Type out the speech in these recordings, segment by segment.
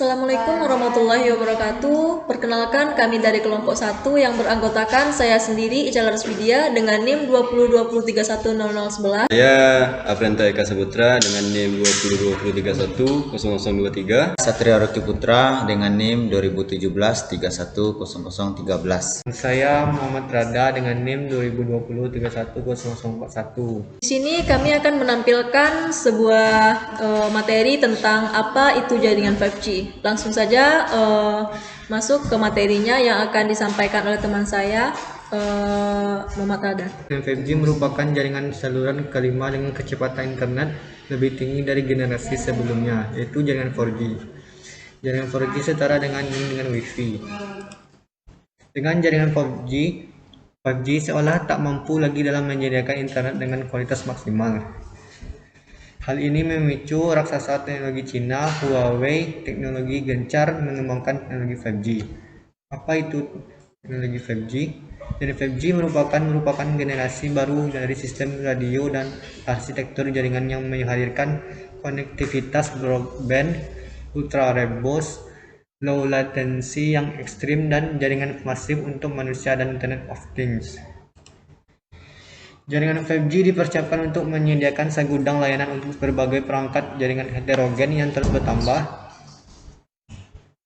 Assalamualaikum warahmatullahi wabarakatuh. Perkenalkan, kami dari kelompok 1 yang beranggotakan saya sendiri, Ica Laresvidia, dengan NIM 2020310011. Saya Afrianta Eka Saputra dengan NIM 2020310023. Satria Roti Putra dengan NIM 2017-310013. Saya Muhammad Rada dengan NIM 2020-310041. Di sini kami akan menampilkan sebuah materi tentang apa itu jaringan 5G. Langsung saja masuk ke materinya yang akan disampaikan oleh teman saya, Muhammad Rada. 5G merupakan jaringan saluran kelima dengan kecepatan internet lebih tinggi dari generasi sebelumnya, yaitu jaringan 4G. Jaringan 4G setara dengan Wi-Fi. Dengan jaringan 5G seolah tak mampu lagi dalam menyediakan internet dengan kualitas maksimal. Hal ini memicu raksasa teknologi Cina, Huawei, teknologi gencar mengembangkan teknologi 5G. Apa itu teknologi 5G? Jadi 5G merupakan generasi baru dari sistem radio dan arsitektur jaringan yang menghadirkan konektivitas broadband, ultra robust, low latency yang ekstrim, dan jaringan masif untuk manusia dan Internet of Things. Jaringan 5G dipersiapkan untuk menyediakan segudang layanan untuk berbagai perangkat jaringan heterogen yang terus bertambah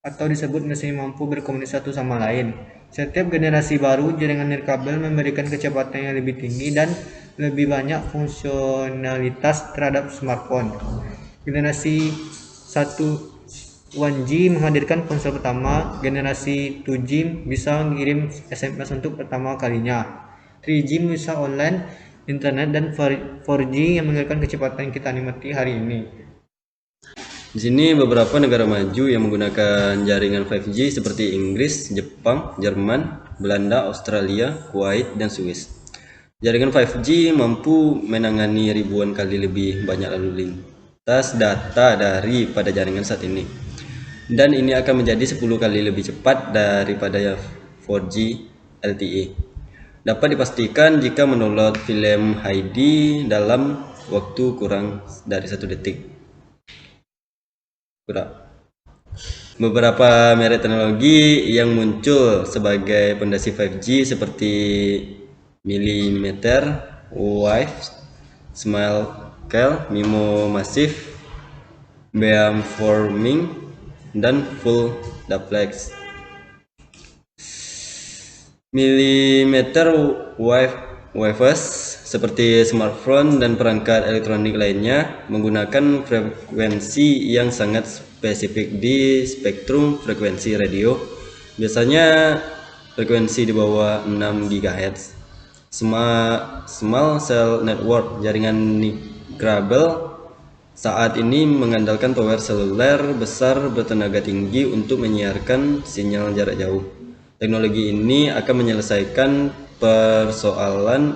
atau disebut mesin mampu berkomunikasi satu sama lain. Setiap generasi baru jaringan nirkabel memberikan kecepatan yang lebih tinggi dan lebih banyak fungsionalitas terhadap smartphone. Generasi 1G menghadirkan ponsel pertama, generasi 2G bisa mengirim SMS untuk pertama kalinya. 3G bisa online, internet, dan 4G yang menghadirkan kecepatan yang kita nikmati hari ini. Di sini beberapa negara maju yang menggunakan jaringan 5G seperti Inggris, Jepang, Jerman, Belanda, Australia, Kuwait, dan Swiss. Jaringan 5G mampu menangani ribuan kali lebih banyak lalu lintas data daripada jaringan saat ini. Dan ini akan menjadi 10 kali lebih cepat daripada 4G LTE. Dapat dipastikan jika mendownload film HD dalam waktu kurang dari 1 detik. Beberapa merek teknologi yang muncul sebagai pondasi 5G seperti Millimeter Wave, Small-Cell, MIMO Massive, Beamforming, dan Full Duplex. Millimeter waves seperti smartphone dan perangkat elektronik lainnya menggunakan frekuensi yang sangat spesifik di spektrum frekuensi radio, biasanya frekuensi di bawah 6 GHz. Small Cell Network, jaringan nirkabel saat ini mengandalkan tower seluler besar bertenaga tinggi untuk menyiarkan sinyal jarak jauh. Teknologi ini akan menyelesaikan persoalan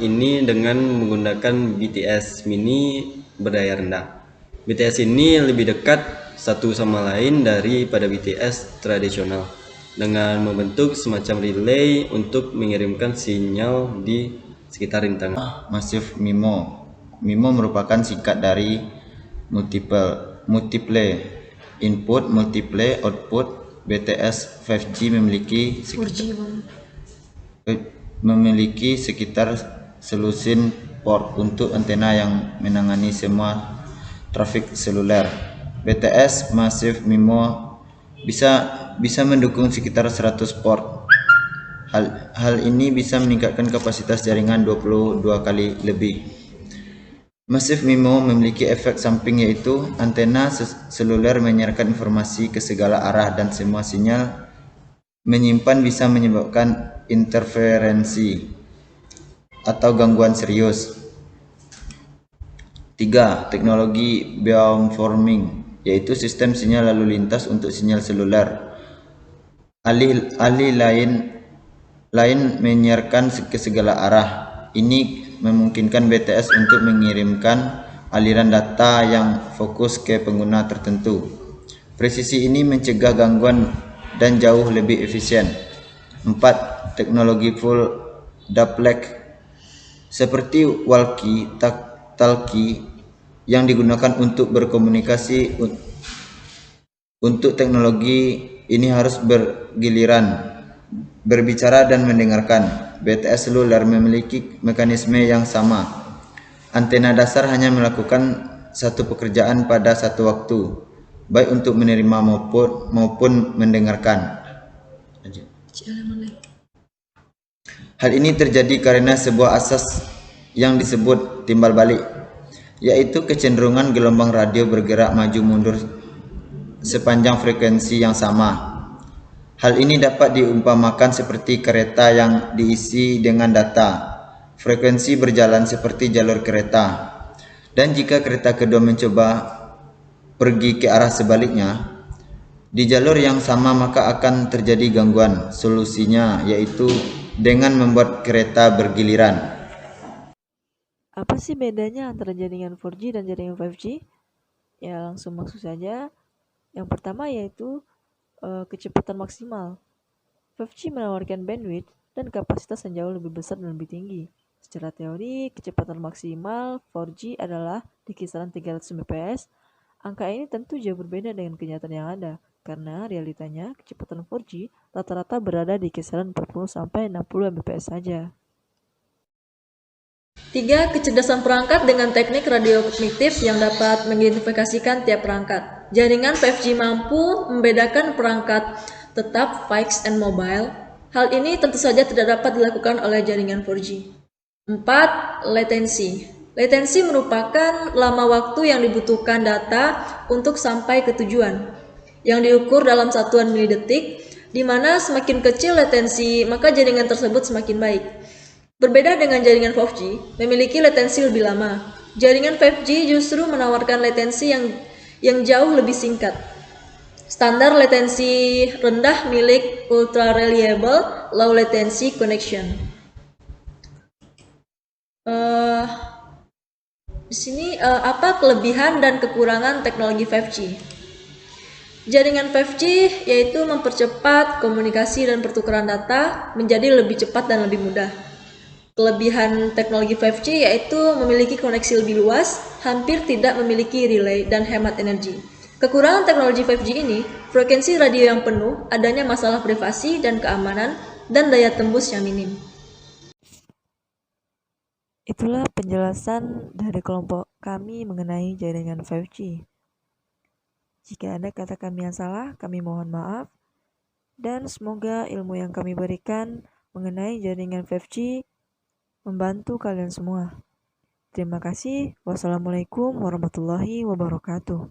ini dengan menggunakan BTS mini berdaya rendah. BTS ini lebih dekat satu sama lain daripada BTS tradisional, dengan membentuk semacam relay untuk mengirimkan sinyal di sekitar rintangan. Massive MIMO. MIMO merupakan singkat dari multiple input, multiple output. BTS 5G memiliki sekitar selusin port untuk antena yang menangani semua trafik seluler. BTS Massive MIMO bisa mendukung sekitar 100 port. Hal ini bisa meningkatkan kapasitas jaringan 22 kali lebih. Massive MIMO memiliki efek samping, yaitu antena seluler menyiarkan informasi ke segala arah dan semua sinyal menyimpan bisa menyebabkan interferensi atau gangguan serius. 3. Teknologi beamforming, yaitu sistem sinyal lalu lintas untuk sinyal seluler. Alih lain menyiarkan ke segala arah. Ini memungkinkan BTS untuk mengirimkan aliran data yang fokus ke pengguna tertentu. Presisi ini mencegah gangguan dan jauh lebih efisien. 4. Teknologi Full Duplex, seperti walkie-talkie yang digunakan untuk berkomunikasi Untuk teknologi ini harus bergiliran, berbicara dan mendengarkan. BTS seluler memiliki mekanisme yang sama. Antena dasar hanya melakukan satu pekerjaan pada satu waktu, baik untuk menerima maupun mendengarkan. Hal ini terjadi karena sebuah asas yang disebut timbal balik, yaitu kecenderungan gelombang radio bergerak maju mundur sepanjang frekuensi yang sama. Hal ini dapat diumpamakan seperti kereta yang diisi dengan data. Frekuensi berjalan seperti jalur kereta. Dan jika kereta kedua mencoba pergi ke arah sebaliknya, di jalur yang sama maka akan terjadi gangguan. Solusinya yaitu dengan membuat kereta bergiliran. Apa sih bedanya antara jaringan 4G dan jaringan 5G? Ya langsung masuk saja. Yang pertama yaitu kecepatan maksimal. 5G menawarkan bandwidth dan kapasitas yang jauh lebih besar dan lebih tinggi. Secara teori, kecepatan maksimal 4G adalah di kisaran 300 Mbps. Angka ini tentu jauh berbeda dengan kenyataan yang ada, karena realitanya kecepatan 4G rata-rata berada di kisaran 40-60 Mbps saja. 3. Kecerdasan perangkat dengan teknik radio kognitif yang dapat mengidentifikasikan tiap perangkat. Jaringan 5G mampu membedakan perangkat tetap, fixed, and mobile. Hal ini tentu saja tidak dapat dilakukan oleh jaringan 4G. 4. Latensi. Latensi merupakan lama waktu yang dibutuhkan data untuk sampai ke tujuan, yang diukur dalam satuan milidetik, di mana semakin kecil latensi, maka jaringan tersebut semakin baik. Berbeda dengan jaringan 5G, memiliki latensi lebih lama. Jaringan 5G justru menawarkan latensi yang jauh lebih singkat. Standar latensi rendah milik Ultra Reliable Low Latency Connection. Di sini apa kelebihan dan kekurangan teknologi 5G? Jaringan 5G yaitu mempercepat komunikasi dan pertukaran data menjadi lebih cepat dan lebih mudah. Kelebihan teknologi 5G yaitu memiliki koneksi lebih luas, hampir tidak memiliki relay, dan hemat energi. Kekurangan teknologi 5G ini, frekuensi radio yang penuh, adanya masalah privasi dan keamanan, dan daya tembus yang minim. Itulah penjelasan dari kelompok kami mengenai jaringan 5G. Jika ada kata kami yang salah, kami mohon maaf, dan semoga ilmu yang kami berikan mengenai jaringan 5G membantu kalian semua. Terima kasih. Wassalamualaikum warahmatullahi wabarakatuh.